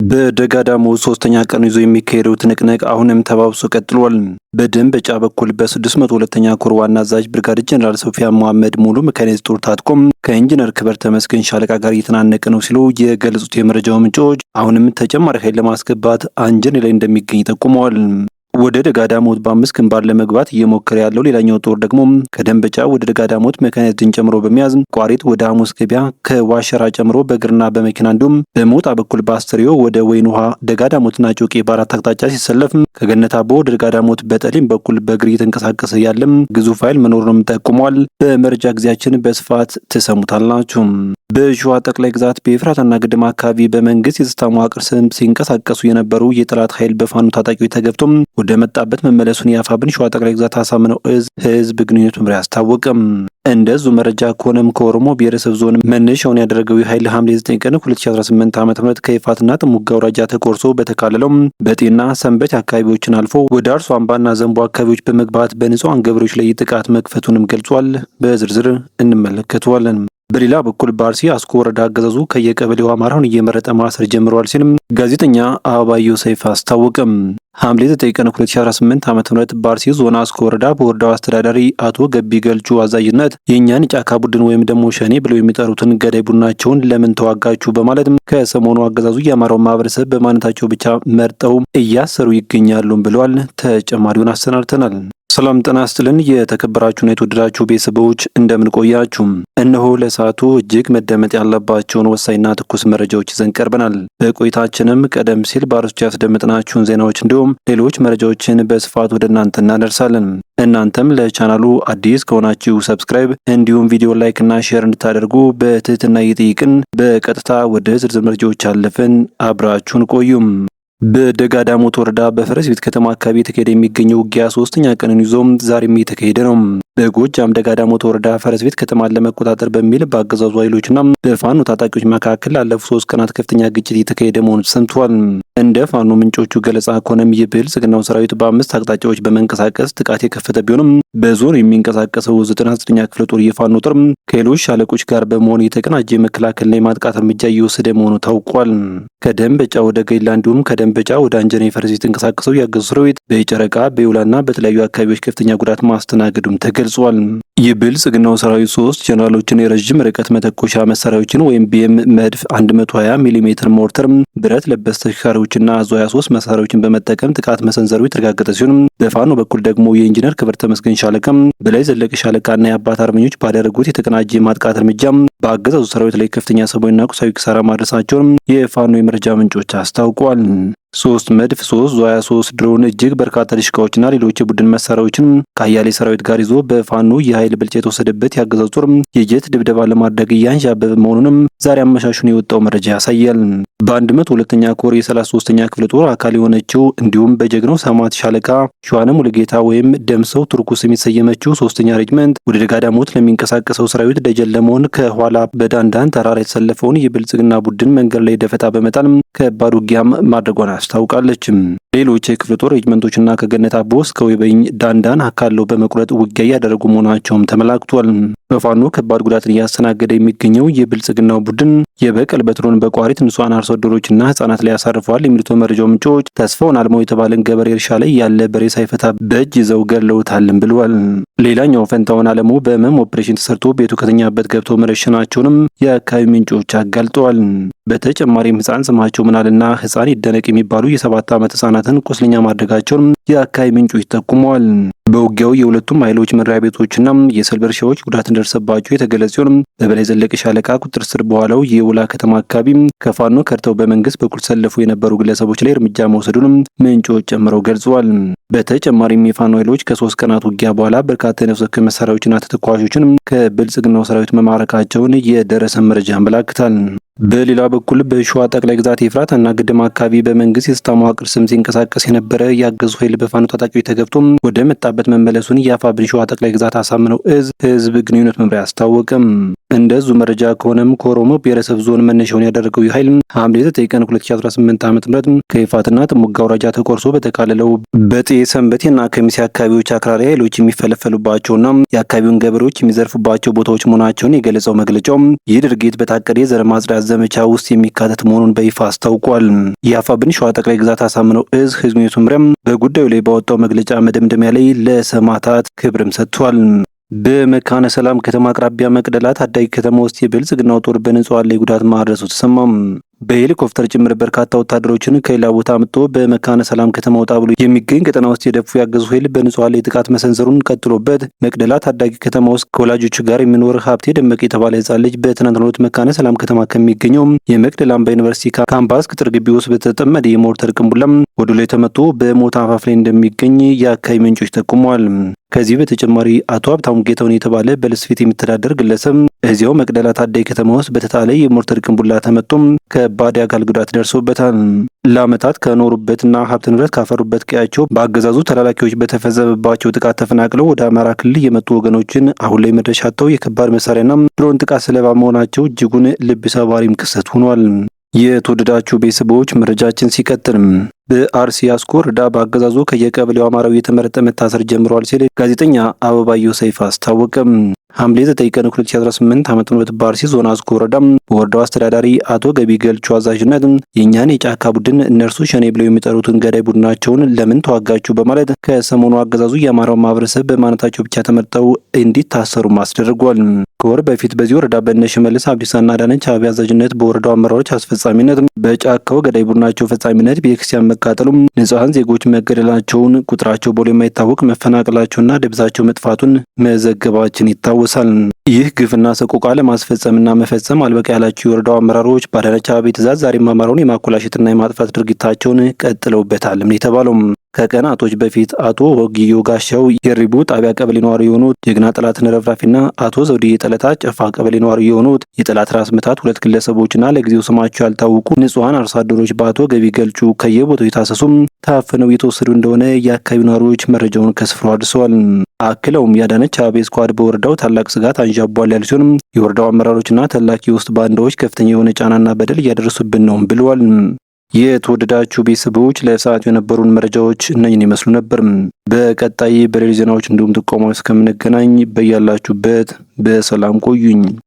በደጋዳሞት ሶስተኛ ቀን ይዞ የሚካሄደው ትንቅንቅ አሁንም ተባብሶ ቀጥሏል። በደንበጫ በኩል በ602ኛ ኮር ዋና አዛዥ ብርጋዴር ጄኔራል ሶፊያን መሐመድ ሙሉ ሜካናይዝድ ጦር ታጥቆም ከኢንጂነር ክብር ተመስገን ሻለቃ ጋር እየተናነቀ ነው ሲሉ የገለጹት የመረጃው ምንጮች አሁንም ተጨማሪ ኃይል ለማስገባት አንጀኔ ላይ እንደሚገኝ ጠቁመዋል። ወደ ደጋዳሞት በ5 ግንባር ለመግባት እየሞከረ ያለው ሌላኛው ጦር ደግሞ ከደንበጫ ወደ ደጋዳሞት ሜካናይዝድን ጨምሮ በመያዝ ቋሪት ወደ ሐሙስ ገበያ ከዋሸራ ጨምሮ በእግርና በመኪና እንዲሁም በሞጣ በኩል በአስተሪዮ ወደ ወይን ውሃ ደጋዳሞትና ጮቄ በአራት አቅጣጫ ሲሰለፍ ከገነት አቦ ወደ ደጋዳሞት በጠሊም በኩል በእግር እየተንቀሳቀሰ ያለም ግዙፍ ኃይል መኖሩንም ጠቁሟል። በመረጃ ጊዜያችን በስፋት ትሰሙታላችሁ። በሸዋ ጠቅላይ ግዛት በኤፍራታና ግድም አካባቢ በመንግስት የጸጥታ መዋቅር ስም ሲንቀሳቀሱ የነበሩ የጠላት ኃይል በፋኖ ታጣቂዎች ተገብቶም ወደ መጣበት መመለሱን የአፋብን ሸዋ ጠቅላይ ግዛት አሳምነው እዝ ህዝብ ግንኙነት መምሪያ አስታወቀም። እንደዙ መረጃ ከሆነም ከኦሮሞ ብሔረሰብ ዞን መነሻውን ያደረገው የኃይል ሐምሌ 9 ቀን 2018 ዓ.ም ከይፋትና ጥሙጋ አውራጃ ተቆርሶ በተካለለው በጤና ሰንበት አካባቢዎችን አልፎ ወደ አርሶ አምባና ዘንቦ አካባቢዎች በመግባት በንጹሃን ገበሬዎች ላይ ጥቃት መክፈቱንም ገልጿል። በዝርዝር እንመለከተዋለን። በሌላ በኩል በአርሲ አስኮ ወረዳ አገዛዙ ከየቀበሌው አማራውን እየመረጠ ማሰር ጀምረዋል ሲልም ጋዜጠኛ አበባየሁ ሰይፍ አስታወቀም። ሐምሌ 9 ቀን 2018 ዓ.ም በአርሲ ዞን አስኮ ወረዳ በወረዳው አስተዳዳሪ አቶ ገቢ ገልቹ አዛዥነት የእኛን ጫካ ቡድን ወይም ደግሞ ሸኔ ብለው የሚጠሩትን ገዳይ ቡድናቸውን ለምን ተዋጋችሁ በማለት ከሰሞኑ አገዛዙ የአማራውን ማህበረሰብ በማንነታቸው ብቻ መርጠው እያሰሩ ይገኛሉም ብለዋል። ተጨማሪውን አሰናድተናል። ሰላም ጤና ይስጥልን። የተከበራችሁና የተወደዳችሁ ቤተሰቦች እንደምን ቆያችሁ? እነሆ ለሰዓቱ እጅግ መደመጥ ያለባቸውን ወሳኝና ትኩስ መረጃዎች ይዘን ቀርበናል። በቆይታችንም ቀደም ሲል በአርዕስቱ ያስደመጥናችሁን ዜናዎች እንዲሁም ሌሎች መረጃዎችን በስፋት ወደ እናንተ እናደርሳለን። እናንተም ለቻናሉ አዲስ ከሆናችሁ ሰብስክራይብ እንዲሁም ቪዲዮ ላይክ እና ሼር እንድታደርጉ በትህትና እየጠየቅን በቀጥታ ወደ ዝርዝር መረጃዎች አለፍን። አብራችሁን ቆዩም። በደጋዳሞት ወረዳ በፈረስ ቤት ከተማ አካባቢ የተካሄደ የሚገኘው ውጊያ ሶስተኛ ቀንን ይዞም ዛሬም እየተካሄደ ነው። በጎጃም ደጋዳሞት ወረዳ ፈረስ ቤት ከተማን ለመቆጣጠር በሚል በአገዛዙ ኃይሎችና በፋኖ ታጣቂዎች መካከል ላለፉት 3 ቀናት ከፍተኛ ግጭት እየተካሄደ መሆኑ ተሰምቷል። እንደ ፋኖ ምንጮቹ ገለጻ ከሆነም የብልጽግናው ሰራዊት በ5 አቅጣጫዎች በመንቀሳቀስ ጥቃት የከፈተ ቢሆንም በዞን የሚንቀሳቀሰው 99ኛ ክፍለ ጦር የፋኖ ጦር ከሌሎች ሻለቆች ጋር በመሆን የተቀናጀ መከላከልና የማጥቃት እርምጃ እየወሰደ መሆኑ ታውቋል። ከደንበጫ ወደ ገይላ እንዲሁም ከደንበጫ ወደ አንጀኔ ፈረስ የተንቀሳቀሰው የአገዛዙ ሰራዊት በጨረቃ በይውላና በተለያዩ አካባቢዎች ከፍተኛ ጉዳት ማስተናገዱም ተገልጿል። የብልጽግናው ሰራዊት 3 ጀነራሎችን የረዥም ርቀት መተኮሻ መሳሪያዎችን ወይም ቢኤም መድፍ 120 ሚሜ ሞርተር ብረት ለበስ ተሽከርካሪዎችና አዞ 23 መሳሪያዎችን በመጠቀም ጥቃት መሰንዘሩ የተረጋገጠ ሲሆን በፋኖ በኩል ደግሞ የኢንጂነር ክብር ተመስገን ሻለቃ በላይ ዘለቀ ሻለቃና የአባት አርበኞች ባደረጉት የተቀናጀ ማጥቃት እርምጃ በአገዛዙ ሰራዊት ላይ ከፍተኛ ሰብአዊና ቁሳዊ ኪሳራ ማድረሳቸውን የፋኖ የመረጃ ምንጮች አስታውቋል። 3 መድፍ 3 ዙ 23 ድሮን እጅግ በርካታ ድሽቃዎችና ሌሎች የቡድን መሳሪያዎችን ከአያሌ ሰራዊት ጋር ይዞ በፋኖ የኃይል ብልጫ የተወሰደበት የአገዛዙ ጦር የጀት ድብደባ ለማድረግ እያንዣበበ መሆኑንም ዛሬ አመሻሹን የወጣው መረጃ ያሳያል። በ102ኛ ኮር የ33ኛ ክፍለ ጦር አካል የሆነችው እንዲሁም በጀግናው ሰማዕት ሻለቃ ሸዋነ ሙሉጌታ ወይም ደምሰው ቱርኩስ የሚሰየመችው 3ኛ ሬጅመንት ወደ ደጋዳሞት ለሚንቀሳቀሰው ሰራዊት ደጀን ለመሆን ከኋላ በዳንዳን ተራራ የተሰለፈውን የብልጽግና ቡድን መንገድ ላይ ደፈጣ በመጣል ከባድ ውጊያም ማድረጓን አስታውቃለች። ሌሎች የክፍለ ጦር ሬጅመንቶችና ከገነት አቦ እስከ ወይበኝ ዳንዳን አካለው በመቁረጥ ውጊያ እያደረጉ መሆናቸውም ተመላክቷል። በፋኖ ከባድ ጉዳትን እያስተናገደ የሚገኘው የብልጽግናው ቡድን የበቀል በትሩን በቋሪት ንጹሃን አርሶ አደሮችና ህጻናት ላይ ያሳርፈዋል የሚሉት መረጃው ምንጮች ተስፋውን አልመው የተባለን ገበሬ እርሻ ላይ ያለ በሬ ሳይፈታ በእጅ ይዘው ገድለውታልም ብለዋል። ሌላኛው ፈንታውን አለሙ በህመም ኦፕሬሽን ተሰርቶ ቤቱ ከተኛበት ገብተው መረሸናቸውንም የአካባቢ ምንጮች አጋልጠዋል። በተጨማሪም ህፃን ስማቸው ምናልና ህፃን ይደነቅ የሚባሉ የ7 ዓመት ህፃናትን ቁስለኛ ማድረጋቸውን የአካባቢ ምንጮች ጠቁመዋል። በውጊያው የሁለቱም ኃይሎች መኖሪያ ቤቶችና የሰብል እርሻዎች ጉዳት እንደደረሰባቸው የተገለጸ ሲሆን በበላይ ዘለቀ ሻለቃ ቁጥጥር ስር በኋላው የውላ ከተማ አካባቢ ከፋኖ ከርተው በመንግስት በኩል ሰልፉ የነበሩ ግለሰቦች ላይ እርምጃ መውሰዱንም ምንጮች ጨምረው ገልጸዋል። በተጨማሪም የፋኖ ኃይሎች ከ3 ቀናት ውጊያ በኋላ በርካታ የነፍስ ወከፍ መሳሪያዎችና ተተኳሾችን ከብልጽግናው ሰራዊት መማረካቸውን የደረሰ መረጃ ያመላክታል። በሌላ በኩል በሸዋ ጠቅላይ ግዛት ኤፍራታና ግድም አካባቢ በመንግስት የጸጥታ መዋቅር ስም ሲንቀሳቀስ የነበረ የአገዛዙ ኃይል በፋኖ ታጣቂዎች ተገብቶ ወደ መጣበት መመለሱን የአፋብን ሸዋ ጠቅላይ ግዛት አሳምነው እዝ ህዝብ ግንኙነት መምሪያ አስታወቀም። እንደዙ መረጃ ከሆነም ከኦሮሞ ብሔረሰብ ዞን መነሻውን ያደረገው ኃይል ሐምሌ 9 ቀን 2018 ዓ.ም ከይፋትና ጥሙጋ አውራጃ ተቆርሶ በተካለለው በጤ ሰንበቴና ከሚሴ አካባቢዎች አክራሪ ኃይሎች የሚፈለፈሉባቸውና የአካባቢውን ገበሬዎች የሚዘርፉባቸው ቦታዎች መሆናቸውን የገለጸው መግለጫው ይህ ድርጊት በታቀደ የዘር ማጽዳት ዘመቻ ውስጥ የሚካተት መሆኑን በይፋ አስታውቋል። የአፋብኃኝ ሸዋ ጠቅላይ ግዛት አሳምነው እዝ ህዝብ መምሪያም በጉዳዩ ላይ ባወጣው መግለጫ መደምደሚያ ላይ ለሰማዕታት ክብርም ሰጥቷል። በመካነ ሰላም ከተማ አቅራቢያ መቅደላ ታዳጊ ከተማ ውስጥ የብልጽግናው ጦር በንጹሃን ላይ ጉዳት ማድረሱ ተሰማም። በሄሊኮፕተር ጭምር በርካታ ወታደሮችን ከሌላ ቦታ አምጥቶ በመካነ ሰላም ከተማ ወጣ ብሎ የሚገኝ ቀጠና ውስጥ የደፉ ያገዙ ኃይል በንጹሃን ላይ ጥቃት መሰንዘሩን ቀጥሎበት መቅደላ ታዳጊ ከተማ ውስጥ ከወላጆቹ ጋር የሚኖር ሀብቴ ደመቀ የተባለ ሕፃን ልጅ በትናንትናው ዕለት መካነ ሰላም ከተማ ከሚገኘው የመቅደላ አምባ ዩኒቨርሲቲ ካምፓስ ቅጥር ግቢ ውስጥ በተጠመደ የሞርተር ቅንቡላም ወደ ላይ ተመቶ በሞት አፋፍ ላይ እንደሚገኝ የአካባቢ ምንጮች ጠቁመዋል። ከዚህ በተጨማሪ አቶ ሀብታሙ ጌታውን የተባለ በልስፌት የሚተዳደር ግለሰብ እዚያው መቅደላ ታዳጊ ከተማ ውስጥ በተጣለ የሞርተር ቅንቡላ ተመቶም ከባድ የአካል ጉዳት ደርሶበታል። ለዓመታት ከኖሩበትና ሀብት ንብረት ካፈሩበት ቀያቸው በአገዛዙ ተላላኪዎች በተፈጸመባቸው ጥቃት ተፈናቅለው ወደ አማራ ክልል የመጡ ወገኖችን አሁን ላይ መድረሻ አጥተው የከባድ መሳሪያና ድሮን ጥቃት ሰለባ መሆናቸው እጅጉን ልብ ሰባሪም ክስተት ሆኗል። የተወደዳችሁ ቤተሰቦች መረጃችን ሲቀጥል በአርሲ አስኮ ወረዳ በአገዛዙ ከየቀበሌው አማራዊ የተመረጠ መታሰር ጀምሯል ሲል ጋዜጠኛ አበባየሁ ሰይፍ አስታወቀም። ሐምሌ 9 ቀን 2018 ዓ.ም በአርሲ ዞን አስኮ ወረዳ በወረዳው አስተዳዳሪ አቶ ገቢ ገልቹ አዛዥነት የእኛን የጫካ ቡድን እነርሱ ሸኔ ብለው የሚጠሩትን ገዳይ ቡድናቸውን ለምን ተዋጋችሁ በማለት ከሰሞኑ አገዛዙ የአማራው ማህበረሰብ በማንነታቸው ብቻ ተመርጠው እንዲታሰሩ አስደርጓል። ከወር በፊት በዚህ ወረዳ በእነ ሽመልስ አብዲሳና አዳነች አቤቤ አዛዥነት በወረዳው አመራሮች አስፈጻሚነት በጫካው ገዳይ ቡድናቸው ፈጻሚነት ቤተክርስቲያን መቃጠሉም፣ ንጹሃን ዜጎች መገደላቸውን፣ ቁጥራቸው በውል የማይታወቅ መፈናቀላቸውና ደብዛቸው መጥፋቱን መዘገባችን ይታወሳል። ይህ ግፍና ሰቆቃ ለማስፈጸምና መፈጸም አልበቃ ያላቸው የወረዳው አመራሮች በአዳነች አቤቤ ትዕዛዝ ዛሬም አማራውን የማኮላሸትና የማጥፋት ድርጊታቸውን ቀጥለውበታል የተባለው ከቀናቶች በፊት አቶ ወጊዮ ጋሻው የሪቡ ጣቢያ ቀበሌ ነዋሪ የሆኑት ጀግና ጠላትን ረፍራፊና አቶ ዘውዴ የጠለታ ጨፋ ቀበሌ ነዋሪ የሆኑት የጠላት ራስ ምታት ሁለት ግለሰቦችና ለጊዜው ስማቸው ያልታወቁ ንጹሃን አርሶ አደሮች በአቶ ገቢ ገልቹ ከየቦታው የታሰሱም ታፍነው የተወሰዱ እንደሆነ የአካባቢው ነዋሪዎች መረጃውን ከስፍራው አድርሰዋል። አክለውም የአዳነች አቤቤ ስኳድ በወረዳው ታላቅ ስጋት አንዣቧል ያሉ ሲሆን የወረዳው አመራሮችና ተላኪ ውስጥ ባንዳዎች ከፍተኛ የሆነ ጫናና በደል እያደረሱብን ነው ብለዋል። የተወደዳችሁ ቤተሰቦች ለሰዓቱ የነበሩን መረጃዎች እነኝን ይመስሉ ነበር። በቀጣይ በሌሎች ዜናዎች እንዲሁም ጥቆማዎች እስከምንገናኝ በያላችሁበት በሰላም ቆዩኝ።